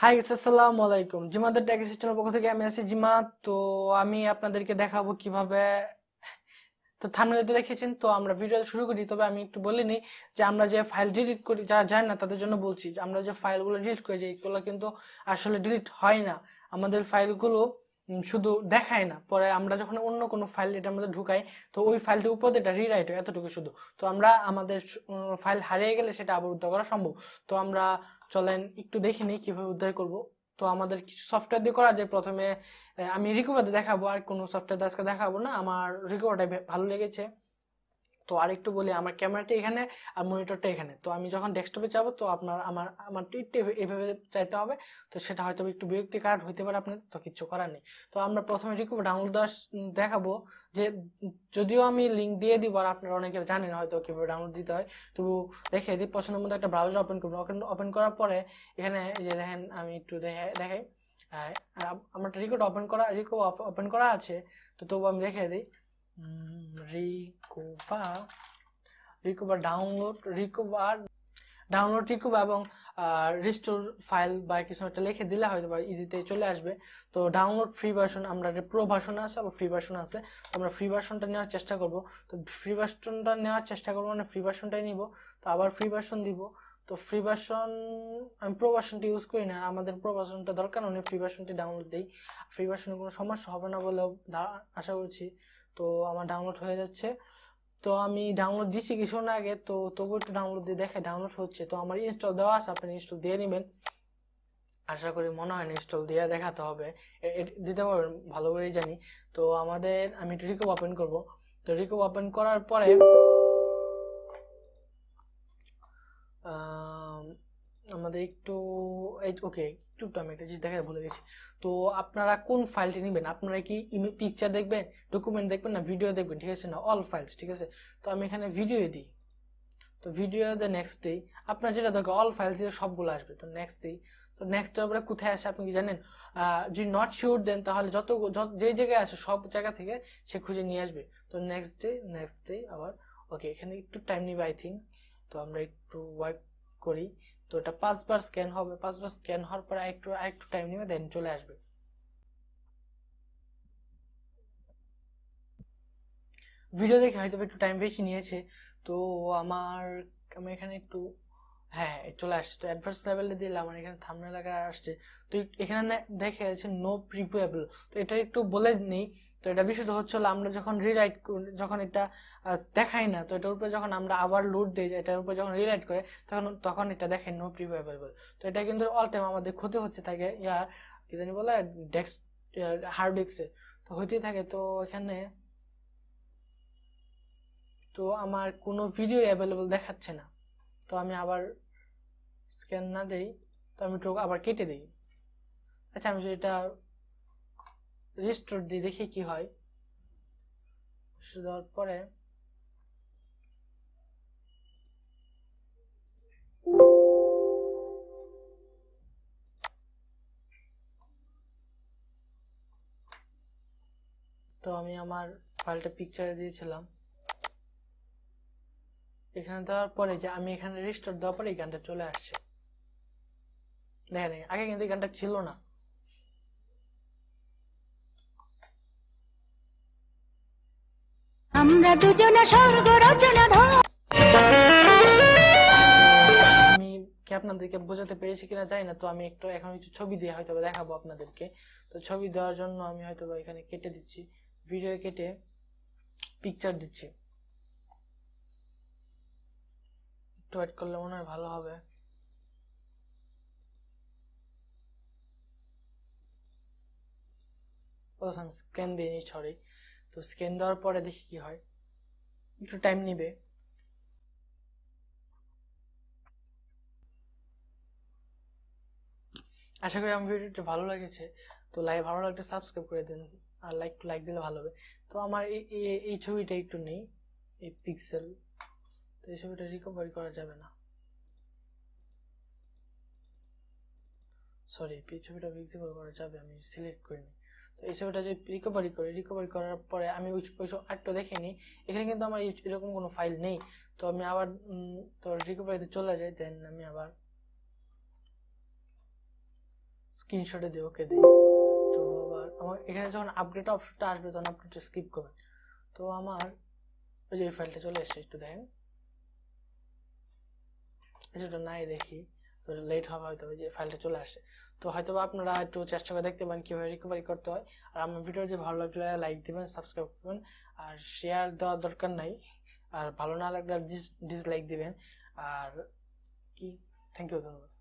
High আসসালামু আলাইকুম। জিমাদের tag সিস্টেমের পক্ষ থেকে আমি আছি জিমা। তো আমি আপনাদেরকে দেখাবো কিভাবে, তো থাম্বনেলে দেখেছেন। তো আমরা ভিডিও শুরু করি, তবে আমি একটু বলে নিই যে আমরা যে ফাইল ডিলিট করি, যারা জানে না তাদের জন্য বলছি যে আমরা যে ফাইলগুলো ডিলিট করি যে এগুলো কিন্তু আসলে ডিলিট হয় না। আমাদের ফাইলগুলো শুধু দেখায় না, পরে আমরা যখন অন্য কোনো ফাইল এটার মধ্যে ঢুকাই তো ওই ফাইলটির উপর এটা রিরাইট হয়, এতটুকু শুধু। তো আমরা আমাদের ফাইল হারিয়ে গেলে সেটা আবার উদ্ধার করা সম্ভব। তো আমরা চলেন একটু দেখে নিই কিভাবে উদ্ধার করব। তো আমাদের কিছু সফটওয়্যার দিয়ে করা যায়। প্রথমে আমি রিকভারটা দেখাবো, আর কোনো সফটওয়্যার আজকে দেখাবো না, আমার রিকভারটাই ভালো লেগেছে। তো আরেকটু বলি, আমার ক্যামেরাটা এখানে আর মনিটরটা এখানে। তো আমি যখন ডেস্কটপে যাবো তো আপনার আমার টিপটা এভাবে চাইতে হবে। তো সেটা হয়তো একটু বিরক্তিকর হইতে পারে আপনার, তো কিছু করার নেই। তো আমরা প্রথমে রিকভার ডাউনলোড দেখাবো, যে যদিও আমি লিঙ্ক দিয়ে দিব আর আপনারা অনেকে জানেন হয়তো কিভাবে ডাউনলোড দিতে হয়, তবু দেখে দিই। পছন্দের মধ্যে একটা ব্রাউজার ওপেন করবো। ওপেন করার পরে এখানে যে দেখেন, আমি একটু দেখাই। আমার রিকভার ওপেন করা আছে, তো তবু আমি দেখে দিই। রিকভার রিকভার ডাউনলোড এবং রিস্টোর ফাইল বা কিছু একটা লিখে দিলে হয়তো বা ইজিতে চলে আসবে। তো ডাউনলোড ফ্রি ভার্সন, আমরা প্রো ভার্সন আছে আবার ফ্রি ভার্সন আছে। তো আমরা ফ্রি ভার্সনটা নেওয়ার চেষ্টা করব। তো ফ্রি ভার্সনটা নেওয়ার চেষ্টা করবো মানে ফ্রি ভার্সনটাই নিব। তো আবার ফ্রি ভার্সন দিব। তো ফ্রি ভার্সন, আমি প্রো ভার্সনটা ইউজ করি না, আমাদের প্রো ভার্সনটা দরকার নেই, ফ্রি ভার্সনটি ডাউনলোড দিই। ফ্রি ভার্সনে কোনো সমস্যা হবে না বলেও আশা করছি। তো আমার ডাউনলোড হয়ে যাচ্ছে। তো আমি ডাউনলোড দিছি কিছুক্ষণ আগে, তো তবু একটু ডাউনলোড দিয়ে দেখে ডাউনলোড হচ্ছে। তো আমার ইনস্টল দেওয়া আছে, আপনি ইনস্টল দিয়ে নেবেন। আশা করি, মনে হয় না ইনস্টল দিয়ে দেখাতে হবে, দিতে পারবেন, ভালো করেই জানি। তো আমি রিকো ওপেন করব। তো রিকো ওপেন করার পরে আমাদের একটু ওকে, একটু আমি একটা জিনিস দেখাতে ভুলে গেছি। তো আপনারা কোন ফাইলটি নেবেন? আপনারা কি পিকচার দেখবেন, ডকুমেন্ট দেখবেন, না ভিডিও দেখবেন? ঠিক আছে, না অল ফাইলস, ঠিক আছে। তো আমি এখানে ভিডিও দিই। তো ভিডিও দে নেক্সট ডে, আপনার যেটা দরকার অল ফাইলস দিয়ে সবগুলো আসবে। তো নেক্সট ডে, তো নেক্সট তারপরে কোথায় আসে আপনি কি জানেন? যদি নট শিওর দেন তাহলে যে জায়গায় আসে সব জায়গা থেকে সে খুঁজে নিয়ে আসবে। তো নেক্সট ডে আবার ওকে, এখানে একটু টাইম নিবে আই থিঙ্ক। তো আমরা একটু ওয়ার্ক করি। তো এটা 5 বার স্ক্যান হবে, 5 বার স্ক্যান হওয়ার পরে আরেকটু টাইম নিবে, দেন চলে আসবে। ভিডিও দেখে হয়তো একটু টাইম বেশি নিয়েছে। তো আমার আমি এখানে একটু, হ্যাঁ চলে আসছে। তো অ্যাডভান্স লেভেলে দিলে আমার এখানে থাম্বনেল লাগা আসছে। তো এখানে দেখে আছে নো প্রিভিউয়েবল। তো এটা একটু বলে নেই। তো এটা বিষয়টা হচ্ছে আমরা যখন যখন এটা দেখাই না, তো এটার উপরে যখন আমরা আবার লোড দিই, এটার উপরে যখন রিরাইট করে তখন এটা দেখে নো প্রিভিউয়েবল। তো এটা কিন্তু অল টাইম আমাদের ক্ষতি হচ্ছে থাকে, কি জানি বলে, ডেস্ক হার্ড ডিস্কে তো হইতেই থাকে। তো এখানে তো আমার কোনো ভিডিও অ্যাভেলেবল দেখাচ্ছে না। তো আমি আবার স্ক্যান না দেই, তো আমি একটু আবার কেটে দিই। আচ্ছা, আমি এটা রিস্টোর দিয়ে দেখি কি হয়। দেওয়ার পরে তো আমি আমার ফাইলটা পিকচারে দিয়েছিলাম, এখানে দেওয়ার পরে যে আমি এখানে রিস্টোর দেওয়ার পরে এই গানটা চলে আসছে। দেখেন, আগে কিন্তু এই গানটা ছিল না। আমরা দুজনে স্বর্গ রচনা আমি কি আপনাদেরকে বোঝাতে পেরেছি কিনা জানি না। তো আমি এখন একটু ছবি দিয়ে হয়তো দেখাবো আপনাদেরকে। তো ছবি দেওয়ার জন্য আমি হয়তো এখানে কেটে দিচ্ছি, ভিডিও কেটে পিকচার দিচ্ছি। একটু ওয়েট করলে মনে হয় ভালো হবে। স্ক্যান দিয়ে নিই, সরি। তো স্ক্যান দেওয়ার পরে দেখি কি হয়, একটু টাইম নিবে। আশা করি আমার ভিডিওটা ভালো লেগেছে। তো ভালো লাগলে সাবস্ক্রাইব করে দেন, আর লাইক দিলে ভালো হবে। তো আমার এই ছবিটা একটু নেই, এই পিক্সেল। তো এই ছবিটা রিকভারি করা যাবে না, সরি, এই ছবিটা রিকভার করা যাবে, আমি সিলেক্ট করিনি। তো এই ছবিটা যে রিকভারি করার পরে আমি ওই আরেকটু দেখিনি। এখানে কিন্তু আমার এরকম কোনো ফাইল নেই। তো আমি আবার তো রিকভারিতে চলে যাই, দেন আমি আবার স্ক্রিনশটে দিয়ে ওকে দিই। তো আবার আমার এখানে যখন আপডেট অপশনটা আসবে তখন আপনি একটু স্কিপ করবেন। তো আমার ওই যে ফাইলটা চলে এসেছে, একটু দেখেন, কিছুটা নাই দেখি, তো লেট হবে হয়তো, ওই যে ফাইলটা চলে আসছে। তো হয়তো আপনারা একটু চেষ্টা করে দেখতে পারেন কীভাবে রিকভারি করতে হয়। আর আমার ভিডিও যে ভালো লাগলে লাইক দিবেন, সাবস্ক্রাইব করবেন, আর শেয়ার দেওয়ার দরকার নাই, আর ভালো না লাগলে ডিসলাইক দিবেন। আর কি, থ্যাংক ইউ, ধন্যবাদ।